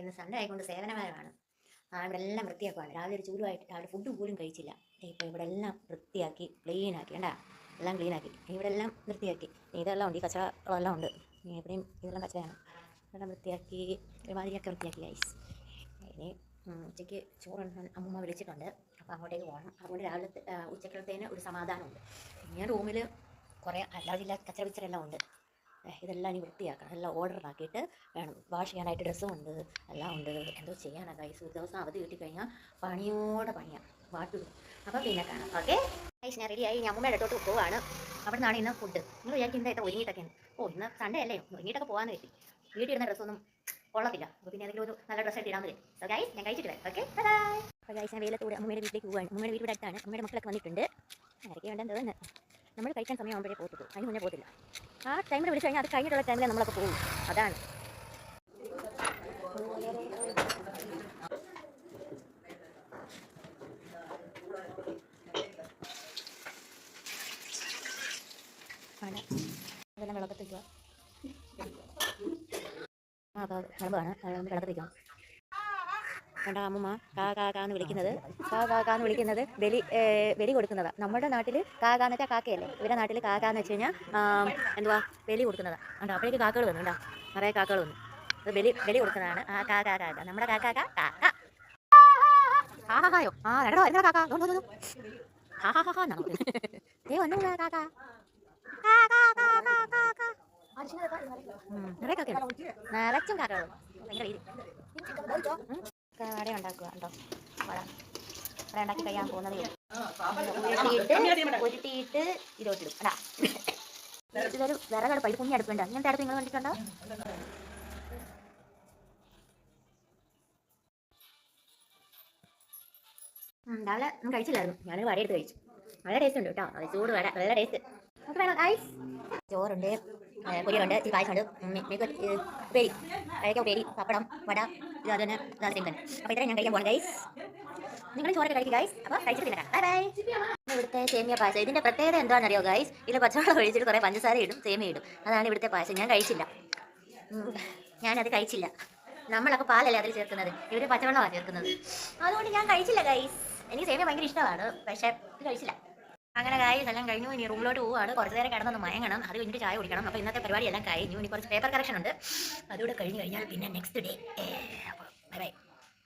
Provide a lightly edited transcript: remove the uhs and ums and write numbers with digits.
ഇന്ന് സൺഡേ ആയിക്കൊണ്ട് സേവനവാരമാണ്. ഇവിടെ എല്ലാം വൃത്തിയാക്കുവാണ്. രാവിലെ ഒരു ചൂടുമായിട്ട് രാവിലെ ഫുഡ് പോലും കഴിച്ചില്ല. ഇപ്പോൾ ഇവിടെ എല്ലാം വൃത്തിയാക്കി ക്ലീനാക്കി കണ്ടാ, എല്ലാം ക്ലീനാക്കി. ഇവിടെ എല്ലാം വൃത്തിയാക്കി. ഇതെല്ലാം ഉണ്ട്, ഈ കച്ചറ എല്ലാം ഉണ്ട്. എവിടെയും ഇതെല്ലാം കച്ചറയാണ്. ഇതെല്ലാം വൃത്തിയാക്കി ഒരുമാതിരിയൊക്കെ വൃത്തിയാക്കി ഗൈസ്. ഇനി ഉച്ചയ്ക്ക് ചോറുണ്ട്, അമ്മൂമ്മ വിളിച്ചിട്ടുണ്ട്. അപ്പോൾ അങ്ങോട്ടേക്ക് പോകണം. അതുകൊണ്ട് രാവിലത്തെ ഉച്ചക്കലത്തേന് ഒരു സമാധാനമുണ്ട്. ഞാൻ റൂമിൽ കുറേ അല്ലാതില്ല കച്ചറ പിച്ചറെല്ലാം ഉണ്ട്. ഇതെല്ലാം ഇനി വൃത്തിയാക്കണം. എല്ലാം ഓർഡറിലാക്കിയിട്ട് വേണം. വാഷ് ചെയ്യാനായിട്ട് ഡ്രസ്സും ഉണ്ട്, എല്ലാം ഉണ്ട്. എന്തോ ചെയ്യാനാണ് ഗൈസ്. ഒരു ദിവസം അവധി കിട്ടിക്കഴിഞ്ഞാൽ പണിയോടെ പണിയാണ്, വാട്ടിടും. അപ്പോൾ പിന്നെ കാണാം. ഓക്കെ ഗൈസ്, ഞാൻ റെഡിയായി. ഞാൻ അമ്മൂമ്മയുടെ അടുത്തോട്ട് പോവാണ്. അവിടെ നിന്നാണ് ഇന്ന് ഫുഡ്. നിങ്ങൾ വിചാരിക്കും എന്താ ഇത്ര ഒരുങ്ങിയിട്ടൊക്കെ? ഇന്ന് സൺഡേ അല്ലേ, ഒരുങ്ങിയിട്ടൊക്കെ പോകാമെന്ന് കരുതി. വീട്ടിൽ ഇടുന്ന ഡ്രസ്സൊന്നും കൊള്ളത്തില്ല. അപ്പോൾ പിന്നെ ഏതെങ്കിലും ഒരു നല്ല ഡ്രസ്സായിട്ട് ഇടാൻ വരും. സോ ഗൈസ്, ഞാൻ കഴിച്ചിട്ട് വരാം. Okay bye. അപ്പോൾ ഗൈസ്, ഞാൻ വെയിലത്തൂടെ അമ്മയുടെ വീട്ടിലേക്ക് പോവാണ്. അമ്മയുടെ വീട് അടുത്താണ്. അമ്മയുടെ മക്കളൊക്കെ വന്നിട്ടുണ്ട്. ആരൊക്കെ വേണ്ടെന്ന് തോന്നുന്നു. നമ്മൾ കഴിക്കാൻ സമയമാകുമ്പോഴേ പോകത്തുള്ളൂ, അതിന് മുന്നേ പോകത്തില്ല. ആ ടൈമിൽ വിളിച്ചു കഴിഞ്ഞാൽ അത് കഴിഞ്ഞിട്ടുള്ള ടൈമിൽ നമ്മളൊക്കെ പോകും. അതാണ്. അതെല്ലാം വെള്ളത്തിരിക്കുക. വെള്ളമാണ് വെള്ളത്തിരിക്കണം. കണ്ട അമ്മൂമ്മ കാന്ന് വിളിക്കുന്നത്, കാന്ന് വിളിക്കുന്നത് ബലി കൊടുക്കുന്നതാണ്. നമ്മുടെ നാട്ടിൽ കാന്ന് വെച്ചാൽ കാക്കയല്ലേ, ഇവരുടെ നാട്ടിൽ കാന്ന് വെച്ച് കഴിഞ്ഞാൽ എന്തുവാ, ബലി കൊടുക്കുന്നതാണ്. കണ്ടോ, അപ്പോഴേക്ക് കാക്കകൾ വന്നു. കണ്ടോ, നിറയെ കാക്കകൾ വന്നു. അത് ബലി കൊടുക്കുന്നതാണ്. ആ കാക്ക നമ്മുടെ കാക്ക ഹായോ എടോ എന്താ കാക്ക വന്നു കാക്ക. നിറയെ കാക്കയാണ്, നിറച്ചും കാക്കകളും. ഭയങ്കര രീതി വട ഉണ്ടാക്കുക. കേട്ടോ, വട ഉണ്ടാക്കി കഴിയാൻ പോകുന്നതേ ഉരുട്ടിയിട്ട് ഇതോട്ടിടും. അടാ, ഇതൊരു വിറകടുപ്പ്. ഇത് കുഞ്ഞി അടുപ്പുണ്ട്. ഇങ്ങനത്തെ അടുപ്പ് നിങ്ങൾ കണ്ടിട്ടുണ്ടോ? രാവിലെ ഒന്നും കഴിച്ചില്ലായിരുന്നു. ഞാനൊരു വട എടുത്ത് കഴിച്ചു. നല്ല ടേസ്റ്റ് ഉണ്ട് കേട്ടോ. അത് ചൂട് വട, നല്ല ടേസ്റ്റ്. നമുക്ക് വേണം ഐസ്. ചോറുണ്ട്, പൊരിയുണ്ട്, ഇച്ചിരി പായസമുണ്ട്, ഉപ്പേരി, കഴിക്കാൻ ഉപ്പേരി, പപ്പടം, വട. ഇത് അത് തന്നെ, ഇതാണ് സെയിം തന്നെ. അപ്പോൾ ഇത്രയും ഞാൻ കഴിക്കാൻ പോകണം ഗൈസ്. നിങ്ങൾ ചോറൊക്കെ കഴിക്കും ഗൈസ്. അപ്പോൾ കഴിച്ചിട്ട് പിന്നെ ബൈ ബൈ. ഇവിടുത്തെ സേമിയ പായസം. ഇതിൻ്റെ പ്രത്യേകത എന്താണെന്നറിയോ ഗൈസ്? ഇതിൽ പച്ചവെള്ളം ഒഴിച്ചിട്ട് കുറേ പഞ്ചസാര ഇടും, സേമിയ ഇടും. അതാണ് ഇവിടുത്തെ പായസം. ഞാൻ കഴിച്ചില്ല, ഞാനത് കഴിച്ചില്ല. നമ്മളപ്പോൾ പാലല്ലേ അതിൽ ചേർക്കുന്നത്, ഇവർ പച്ചവെള്ളമാണ് ചേർക്കുന്നത്. അതുകൊണ്ട് ഞാൻ കഴിച്ചില്ല ഗൈസ്. എനിക്ക് സേമിയ ഭയങ്കര ഇഷ്ടമാണ്, പക്ഷേ ഇത് കഴിച്ചില്ല. അങ്ങനെ ഗൈസ് എല്ലാം കഴിഞ്ഞു. ഇനി റൂമിലോട്ട് പോവുകയാണ്. കുറച്ച് നേരം കിടന്നൊന്ന് മയങ്ങണം. അത് കഴിഞ്ഞിട്ട് ചായ കുടിക്കണം. അപ്പോൾ ഇന്നത്തെ പരിപാടി എല്ലാം കഴിഞ്ഞു. ഇനി കുറച്ച് പേപ്പർ കറക്ഷൻ ഉണ്ട്. അതുകൂടെ കഴിഞ്ഞ് കഴിഞ്ഞാൽ പിന്നെ നെക്സ്റ്റ് ഡേ. അപ്പോൾ ബൈ ബൈ.